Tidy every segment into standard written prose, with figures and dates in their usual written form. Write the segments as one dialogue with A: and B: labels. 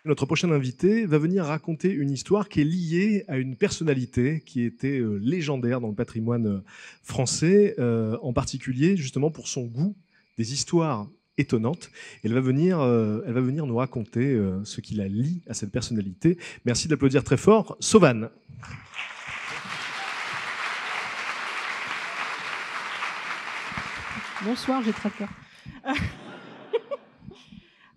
A: Notre prochain invité va venir raconter une histoire qui est liée à une personnalité qui était légendaire dans le patrimoine français, en particulier justement pour son goût des histoires étonnantes. Elle va venir nous raconter ce qui la lie à cette personnalité. Merci d'applaudir très fort Sauvan.
B: Bonsoir, j'ai très peur.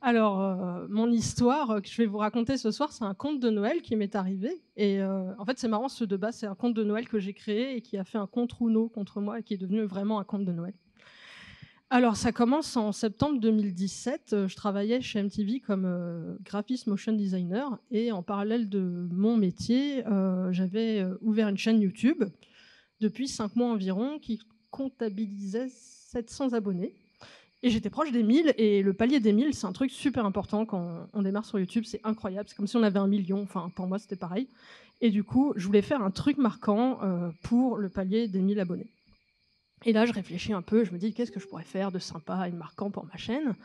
B: Alors, mon histoire que je vais vous raconter ce soir, c'est un conte de Noël qui m'est arrivé. Et en fait, c'est marrant, ce de base, c'est un conte de Noël que j'ai créé et qui a fait un contre Uno contre moi et qui est devenu vraiment un conte de Noël. Alors, ça commence en septembre 2017. Je travaillais chez MTV comme graphiste motion designer. Et en parallèle de mon métier, j'avais ouvert une chaîne YouTube depuis 5 mois environ qui comptabilisait 700 abonnés. Et j'étais proche des 1000, et le palier des 1000, c'est un truc super important quand on démarre sur YouTube, c'est incroyable, c'est comme si on avait 1 million, enfin pour moi c'était pareil. Et du coup, je voulais faire un truc marquant pour le palier des 1000 abonnés. Et là, je réfléchis un peu, je me dis qu'est-ce que je pourrais faire de sympa et de marquant pour ma chaîne.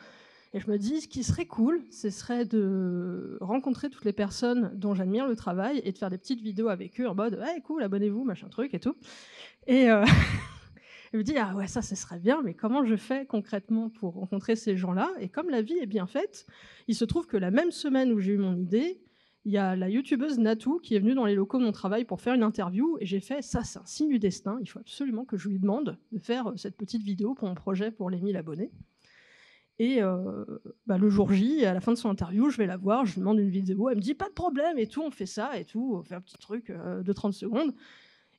B: Et je me dis, ce qui serait cool, ce serait de rencontrer toutes les personnes dont j'admire le travail et de faire des petites vidéos avec eux en mode « hey, cool, abonnez-vous, machin truc et tout ». Et je me dis, ah ouais, ça, ce serait bien, mais comment je fais concrètement pour rencontrer ces gens-là? Et comme la vie est bien faite, il se trouve que la même semaine où j'ai eu mon idée, il y a la youtubeuse Natou qui est venue dans les locaux de mon travail pour faire une interview, et j'ai fait, ça, c'est un signe du destin, il faut absolument que je lui demande de faire cette petite vidéo pour mon projet pour les 1000 abonnés. Et le jour J, à la fin de son interview, je vais la voir, je lui demande une vidéo, elle me dit, pas de problème, et tout, on fait ça, et tout, on fait un petit truc de 30 secondes.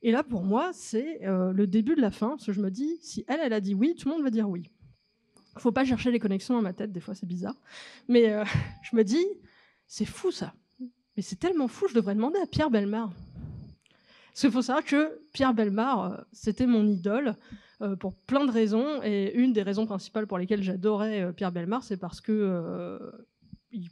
B: Et là, pour moi, c'est le début de la fin, parce que je me dis, si elle a dit oui, tout le monde va dire oui. Il ne faut pas chercher les connexions dans ma tête, des fois c'est bizarre. Mais je me dis, c'est fou ça. Mais c'est tellement fou, je devrais demander à Pierre Bellemare. Parce qu'il faut savoir que Pierre Bellemare, c'était mon idole pour plein de raisons. Et une des raisons principales pour lesquelles j'adorais Pierre Bellemare, c'est parce que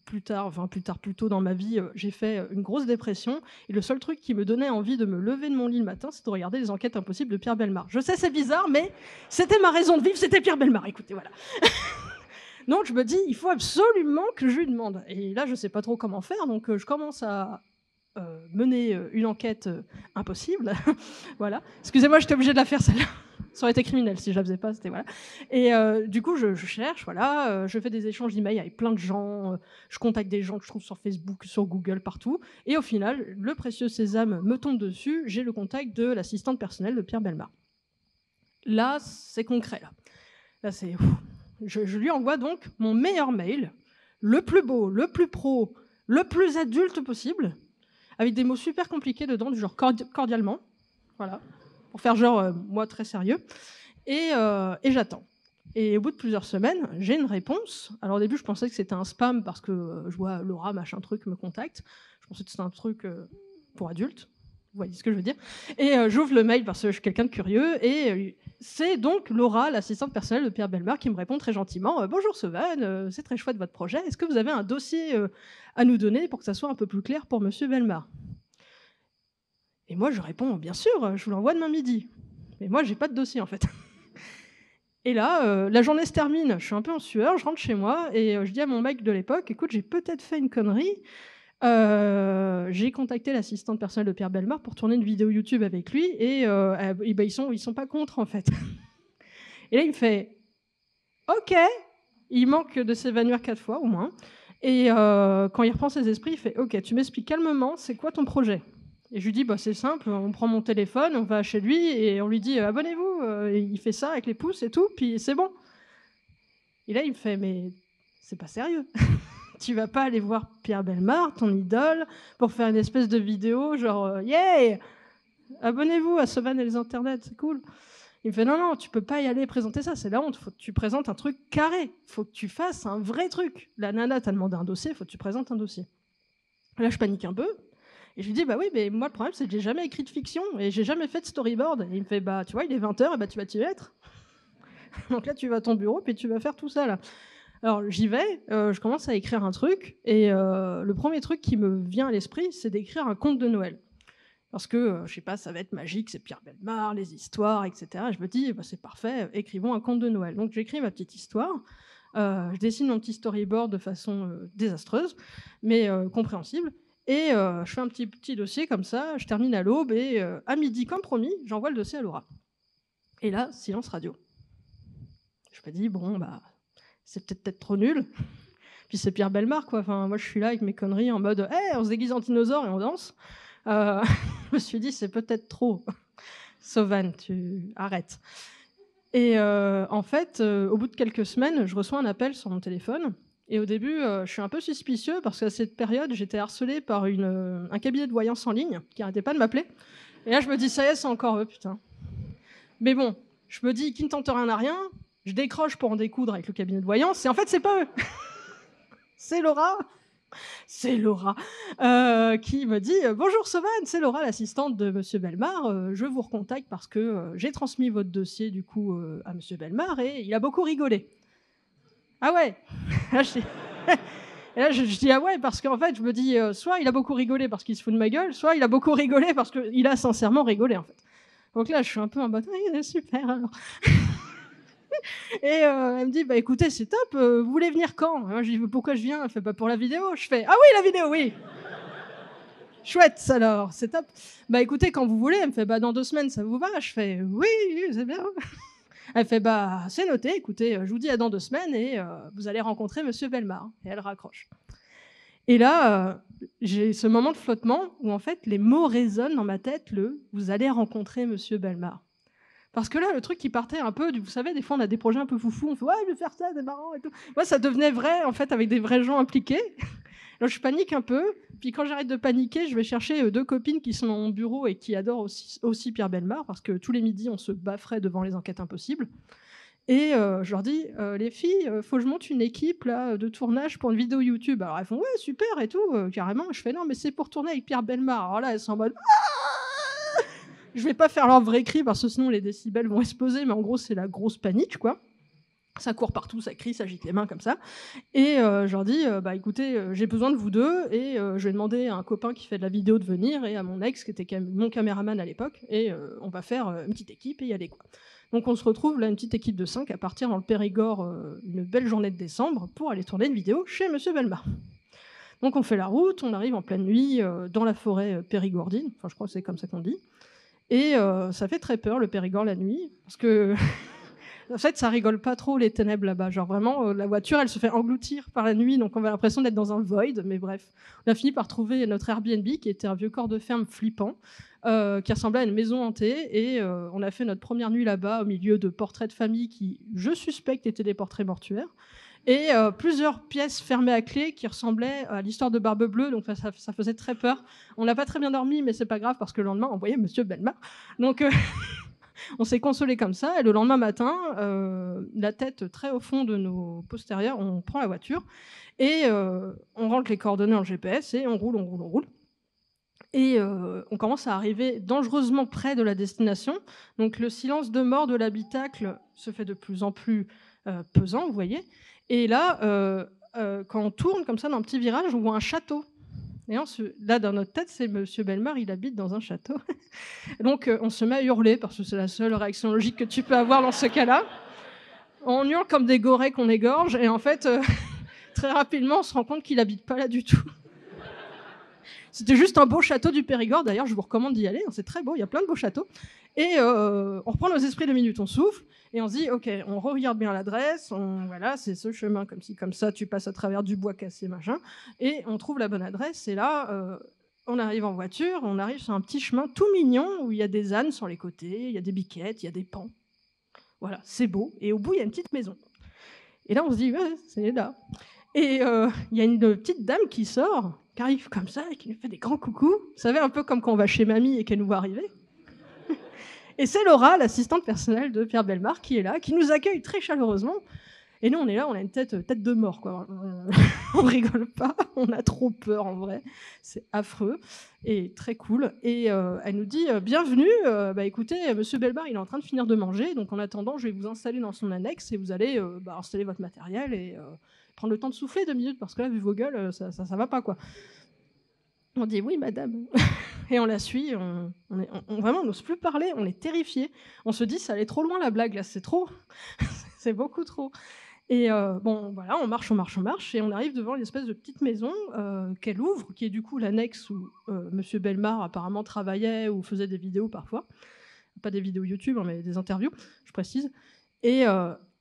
B: plus tôt dans ma vie, j'ai fait une grosse dépression. Et le seul truc qui me donnait envie de me lever de mon lit le matin, c'est de regarder les enquêtes impossibles de Pierre Bellemare. Je sais, c'est bizarre, mais c'était ma raison de vivre, c'était Pierre Bellemare. Écoutez, voilà. Donc je me dis, il faut absolument que je lui demande. Et là, je ne sais pas trop comment faire, donc je commence à mener une enquête impossible. Voilà. Excusez-moi, j'étais obligée de la faire celle-là. Ça aurait été criminel si je la faisais pas. C'était voilà. Et du coup, je cherche, voilà, je fais des échanges d'emails avec plein de gens, je contacte des gens que je trouve sur Facebook, sur Google, partout. Et au final, le précieux sésame me tombe dessus. J'ai le contact de l'assistante personnelle de Pierre Bellemare. Là, c'est concret. Là, c'est. Je lui envoie donc mon meilleur mail, le plus beau, le plus pro, le plus adulte possible, avec des mots super compliqués dedans, du genre cordialement, voilà, pour faire genre moi très sérieux, et j'attends. Et au bout de plusieurs semaines, j'ai une réponse. Alors au début, je pensais que c'était un spam parce que je vois Laura, machin truc, me contacte. Je pensais que c'était un truc pour adultes. Vous voyez ce que je veux dire. Et j'ouvre le mail parce que je suis quelqu'un de curieux. Et c'est donc Laura, l'assistante personnelle de Pierre Bellemare, qui me répond très gentiment. Bonjour Sauvan, c'est très chouette votre projet. Est-ce que vous avez un dossier à nous donner pour que ça soit un peu plus clair pour Monsieur Bellemare? Et moi, je réponds, bien sûr, je vous l'envoie demain midi. Mais moi, j'ai pas de dossier, en fait. Et là, la journée se termine, je suis un peu en sueur, je rentre chez moi, et je dis à mon mec de l'époque, écoute, j'ai peut-être fait une connerie. J'ai contacté l'assistante personnelle de Pierre Bellemare pour tourner une vidéo YouTube avec lui, et ils sont pas contre, en fait. Et là, il me fait, OK, il manque de s'évanouir 4 fois, au moins. Et quand il reprend ses esprits, il fait, OK, tu m'expliques calmement, c'est quoi ton projet? Et je lui dis, c'est simple, on prend mon téléphone, on va chez lui et on lui dit, abonnez-vous. Et il fait ça avec les pouces et tout, puis c'est bon. Et là, il me fait, mais c'est pas sérieux. Tu vas pas aller voir Pierre Bellemare, ton idole, pour faire une espèce de vidéo genre, yeah, abonnez-vous à Sauvan et les internets, c'est cool. Il me fait, non, tu peux pas y aller présenter ça, c'est la honte, faut que tu présentes un truc carré, faut que tu fasses un vrai truc. La nana t'a demandé un dossier, faut que tu présentes un dossier. Là, je panique un peu. Et je lui dis, oui, mais moi, le problème, c'est que j'ai jamais écrit de fiction et j'ai jamais fait de storyboard. Et il me fait, tu vois, il est 20h, et tu vas t'y être. Donc là, tu vas à ton bureau, puis tu vas faire tout ça, là. Alors, j'y vais, je commence à écrire un truc, et le premier truc qui me vient à l'esprit, c'est d'écrire un conte de Noël. Parce que, je sais pas, ça va être magique, c'est Pierre Bellemare, les histoires, etc. Et je me dis, bah, c'est parfait, écrivons un conte de Noël. Donc j'écris ma petite histoire, je dessine mon petit storyboard de façon désastreuse, mais compréhensible. Et je fais un petit dossier comme ça, je termine à l'aube, et à midi, comme promis, j'envoie le dossier à Laura. Et là, silence radio. Je me dis, bon, bah, c'est peut-être trop nul. Puis c'est Pierre Bellemare, quoi. Enfin, moi, je suis là avec mes conneries en mode, hey, on se déguise en dinosaure et on danse. Je me suis dit, c'est peut-être trop. Sauvan, tu arrêtes. Et en fait, au bout de quelques semaines, je reçois un appel sur mon téléphone. Et au début, je suis un peu suspicieux parce qu'à cette période, j'étais harcelée par un cabinet de voyance en ligne qui n'arrêtait pas de m'appeler. Et là, je me dis, ça y est, c'est encore eux, putain. Mais bon, je me dis, qui ne tente rien n'a rien. Je décroche pour en découdre avec le cabinet de voyance. Et en fait, c'est pas eux. C'est Laura. C'est Laura qui me dit « Bonjour Sauvan, c'est Laura, l'assistante de Monsieur Bellemare. Je vous recontacte parce que j'ai transmis votre dossier du coup à Monsieur Bellemare et il a beaucoup rigolé. » Ah ouais. Et là, je dis « Ah ouais » parce qu'en fait, je me dis soit il a beaucoup rigolé parce qu'il se fout de ma gueule, soit il a beaucoup rigolé parce qu'il a sincèrement rigolé en fait. Donc là, je suis un peu en mode « super alors ». Et elle me dit, bah écoutez, c'est top, vous voulez venir quand? Moi, je dis, pourquoi je viens? Elle fait, bah pour la vidéo. Je fais, ah oui, la vidéo, oui. Chouette, alors, c'est top. Bah écoutez, quand vous voulez. Elle me fait, bah dans 2 semaines, ça vous va? Je fais, oui, c'est bien. Elle fait, bah c'est noté, écoutez, je vous dis à dans 2 semaines et vous allez rencontrer Monsieur Bellemare. Et elle raccroche. Et là, j'ai ce moment de flottement où en fait, les mots résonnent dans ma tête, vous allez rencontrer Monsieur Bellemare. Parce que là, le truc qui partait un peu, vous savez, des fois on a des projets un peu foufous, on fait ouais, je vais faire ça, c'est marrant et tout. Moi, ça devenait vrai en fait avec des vrais gens impliqués. Alors je panique un peu, puis quand j'arrête de paniquer, je vais chercher 2 copines qui sont dans mon bureau et qui adorent aussi Pierre Bellemare, parce que tous les midis on se bafferait devant les enquêtes impossibles. Et je leur dis, les filles, faut que je monte une équipe là, de tournage pour une vidéo YouTube. Alors elles font ouais, super et tout, carrément. Je fais non, mais c'est pour tourner avec Pierre Bellemare. Alors là, elles sont en mode je vais pas faire leur vrai cri parce que sinon les décibels vont exploser, mais en gros c'est la grosse panique quoi. Ça court partout, ça crie, ça agite les mains comme ça. Et je leur dis, bah écoutez, j'ai besoin de vous deux, et je vais demander à un copain qui fait de la vidéo de venir, et à mon ex qui était mon caméraman à l'époque, et on va faire une petite équipe et y aller quoi. Donc on se retrouve là, une petite équipe de 5 à partir dans le Périgord une belle journée de décembre pour aller tourner une vidéo chez Monsieur Bellemare. Donc on fait la route, on arrive en pleine nuit dans la forêt périgordine, enfin je crois que c'est comme ça qu'on dit. Et ça fait très peur, le Périgord, la nuit, parce que, en fait, ça rigole pas trop, les ténèbres, là-bas. Genre, vraiment, la voiture, elle se fait engloutir par la nuit, donc on a l'impression d'être dans un void, mais bref. On a fini par trouver notre Airbnb, qui était un vieux corps de ferme flippant, qui ressemblait à une maison hantée, et on a fait notre première nuit là-bas, au milieu de portraits de famille qui, je suspecte, étaient des portraits mortuaires. Et plusieurs pièces fermées à clé qui ressemblaient à l'histoire de Barbe Bleue, donc ça faisait très peur. On n'a pas très bien dormi, mais c'est pas grave parce que le lendemain on voyait Monsieur Bellemare. Donc on s'est consolé comme ça, et le lendemain matin, la tête très au fond de nos postérieurs, on prend la voiture et on rentre les coordonnées en GPS et on roule. Et on commence à arriver dangereusement près de la destination. Donc le silence de mort de l'habitacle se fait de plus en plus pesant, vous voyez. Et là, quand on tourne comme ça dans un petit virage, on voit un château. Et là, dans notre tête, c'est Monsieur Bellemare, il habite dans un château. Donc, on se met à hurler, parce que c'est la seule réaction logique que tu peux avoir dans ce cas-là. On hurle comme des gorées qu'on égorge, et en fait, très rapidement, on se rend compte qu'il habite pas là du tout. C'était juste un beau château du Périgord. D'ailleurs, je vous recommande d'y aller. C'est très beau, il y a plein de beaux châteaux. Et on reprend nos esprits 2 minutes, on souffle, et on se dit, ok, on regarde bien l'adresse, voilà, c'est ce chemin, comme ci, comme ça, tu passes à travers du bois cassé, machin, et on trouve la bonne adresse, et là, on arrive en voiture, on arrive sur un petit chemin tout mignon, où il y a des ânes sur les côtés, il y a des biquettes, il y a des pans. Voilà, c'est beau, et au bout, il y a une petite maison. Et là, on se dit, ouais, c'est là. Et il y a une petite dame qui sort, qui arrive comme ça, et qui nous fait des grands coucous. Vous savez, un peu comme quand on va chez mamie et qu'elle nous voit arriver. Et c'est Laura, l'assistante personnelle de Pierre Bellemare, qui est là, qui nous accueille très chaleureusement. Et nous, on est là, on a une tête de mort, quoi. On rigole pas, on a trop peur en vrai. C'est affreux et très cool. Et elle nous dit bienvenue. Écoutez, Monsieur Bellemare, il est en train de finir de manger, donc en attendant, je vais vous installer dans son annexe et vous allez installer votre matériel et prendre le temps de souffler 2 minutes parce que là, vu vos gueules, ça va pas quoi. On dit oui, madame. Et on la suit, vraiment, on n'ose plus parler, on est terrifiés. On se dit, ça allait trop loin la blague, là, c'est trop. C'est beaucoup trop. Et bon, voilà, on marche, et on arrive devant une espèce de petite maison qu'elle ouvre, qui est du coup l'annexe où Monsieur Bellemare apparemment travaillait ou faisait des vidéos parfois. Pas des vidéos YouTube, hein, mais des interviews, je précise. Et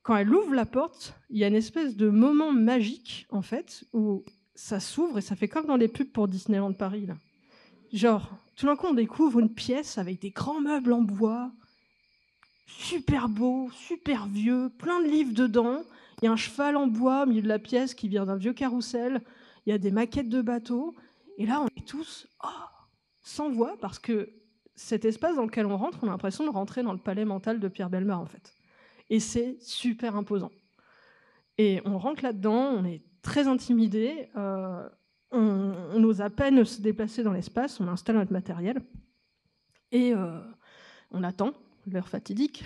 B: quand elle ouvre la porte, il y a une espèce de moment magique, en fait, où ça s'ouvre et ça fait comme dans les pubs pour Disneyland Paris, là. Genre, tout d'un coup, on découvre une pièce avec des grands meubles en bois, super beau, super vieux, plein de livres dedans. Il y a un cheval en bois au milieu de la pièce qui vient d'un vieux carrousel. Il y a des maquettes de bateaux. Et là, on est tous sans voix parce que cet espace dans lequel on rentre, on a l'impression de rentrer dans le palais mental de Pierre Bellemare, en fait. Et c'est super imposant. Et on rentre là-dedans, on est très intimidés. On ose à peine se déplacer dans l'espace, on installe notre matériel. Et on attend l'heure fatidique.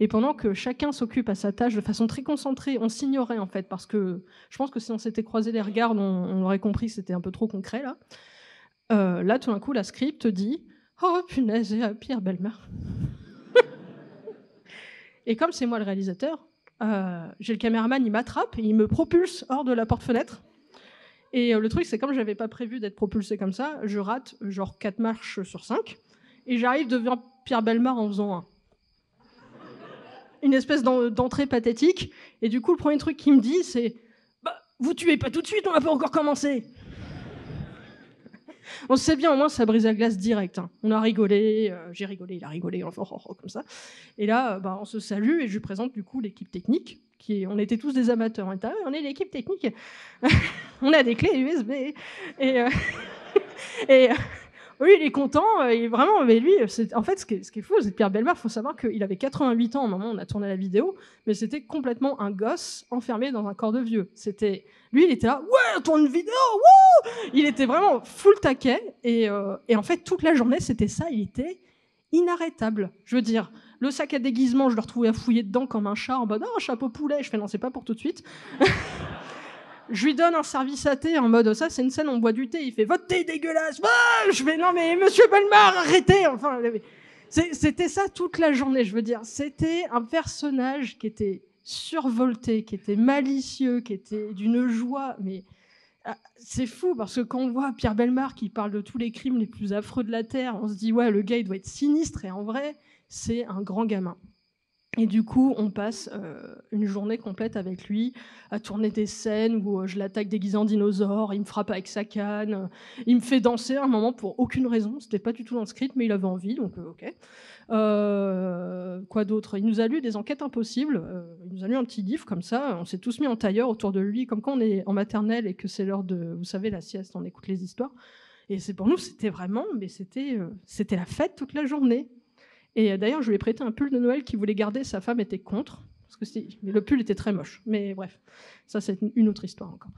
B: Et pendant que chacun s'occupe à sa tâche de façon très concentrée, on s'ignorait en fait, parce que je pense que si on s'était croisé les regards, on aurait compris que c'était un peu trop concret là. Là, tout d'un coup, la script dit « Oh punaise, Pierre Bellemare !» Et comme c'est moi le réalisateur, j'ai le caméraman, il m'attrape, et il me propulse hors de la porte-fenêtre. Et le truc, c'est comme j'avais pas prévu d'être propulsé comme ça, je rate genre 4 marches sur 5, et j'arrive devant Pierre Bellemare en faisant une espèce d'entrée pathétique. Et du coup, le premier truc qu'il me dit, c'est bah, « Vous tuez pas tout de suite, on n'a pas encore commencé !» On sait bien, au moins, ça brise la glace direct. Hein. On a rigolé, j'ai rigolé, il a rigolé, enfin, comme ça. Et là, on se salue et je lui présente du coup l'équipe technique. On était tous des amateurs. On est l'équipe technique. On a des clés USB. Et oui, il est content. Vraiment, mais lui, en fait, ce qui est fou, c'est que Pierre Bellemare, il faut savoir qu'il avait 88 ans au moment où on a tourné la vidéo, mais c'était complètement un gosse enfermé dans un corps de vieux. Lui, il était là, ouais, on tourne une vidéo, wouh! Il était vraiment full taquet. Et en fait, toute la journée, c'était ça. Il était inarrêtable. Je veux dire, le sac à déguisement, je le retrouvais à fouiller dedans comme un chat, en mode « Oh, chapeau poulet !» Je fais « Non, c'est pas pour tout de suite. » Je lui donne un service à thé en mode « Ça, c'est une scène, on boit du thé. » Il fait « Votre thé est dégueulasse !» Je fais « Non, mais monsieur Bellemare, arrêtez !» Enfin, c'était ça toute la journée, je veux dire. C'était un personnage qui était survolté, qui était malicieux, qui était d'une joie, mais... C'est fou parce que quand on voit Pierre Bellemare qui parle de tous les crimes les plus affreux de la Terre, on se dit ouais, le gars il doit être sinistre, et en vrai c'est un grand gamin. Et du coup on passe une journée complète avec lui à tourner des scènes où je l'attaque déguisé en dinosaure, il me frappe avec sa canne, il me fait danser à un moment pour aucune raison, c'était pas du tout dans le script mais il avait envie, donc ok. Quoi d'autre? Il nous a lu des enquêtes impossibles, il nous a lu un petit livre comme ça, on s'est tous mis en tailleur autour de lui, comme quand on est en maternelle et que c'est l'heure de, vous savez, la sieste, on écoute les histoires. Et pour nous, c'était vraiment, mais c'était la fête toute la journée. Et d'ailleurs, je lui ai prêté un pull de Noël qu'il voulait garder, sa femme était contre, parce que le pull était très moche. Mais bref, ça c'est une autre histoire encore.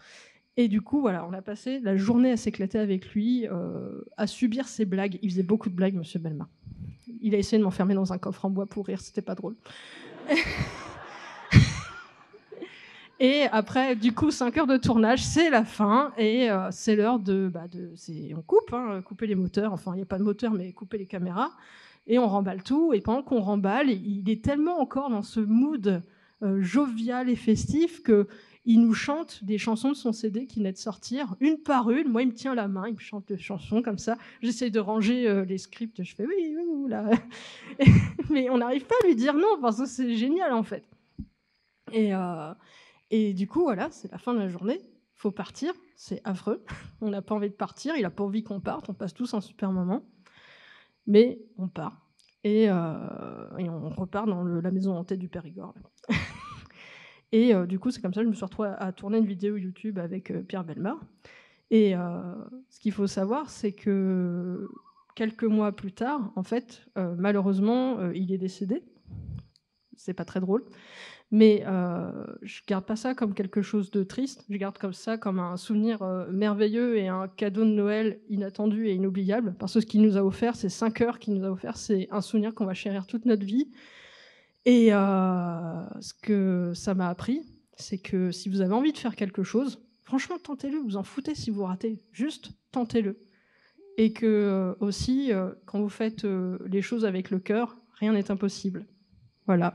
B: Et du coup, voilà, on a passé la journée à s'éclater avec lui, à subir ses blagues. Il faisait beaucoup de blagues, monsieur Bellemare. Il a essayé de m'enfermer dans un coffre en bois pour rire, c'était pas drôle. Et après, du coup, 5 heures de tournage, c'est la fin, et c'est l'heure on coupe, couper les moteurs, enfin, il n'y a pas de moteur, mais couper les caméras, et on remballe tout, et pendant qu'on remballe, il est tellement encore dans ce mood jovial et festif qu'il nous chante des chansons de son CD qui venait de sortir, une par une. Moi, il me tient la main, il me chante des chansons comme ça. J'essaie de ranger les scripts, je fais oui, là. Mais on n'arrive pas à lui dire non, parce que c'est génial, en fait. Et du coup, voilà, c'est la fin de la journée. Il faut partir, c'est affreux. On n'a pas envie de partir, il n'a pas envie qu'on parte, on passe tous un super moment. Mais on part. Et on repart dans la maison hantée du Périgord. Et du coup, c'est comme ça que je me suis retrouvée à tourner une vidéo YouTube avec Pierre Bellemare. Et ce qu'il faut savoir, c'est que quelques mois plus tard, en fait, malheureusement, il est décédé. C'est pas très drôle. Mais je garde pas ça comme quelque chose de triste. Je garde comme ça comme un souvenir merveilleux et un cadeau de Noël inattendu et inoubliable. Parce que ce qu'il nous a offert, ces 5 heures qu'il nous a offert, c'est un souvenir qu'on va chérir toute notre vie. Et ce que ça m'a appris, c'est que si vous avez envie de faire quelque chose, franchement, tentez-le. Vous en foutez si vous ratez. Juste tentez-le. et que aussi, quand vous faites les choses avec le cœur, rien n'est impossible. Voilà.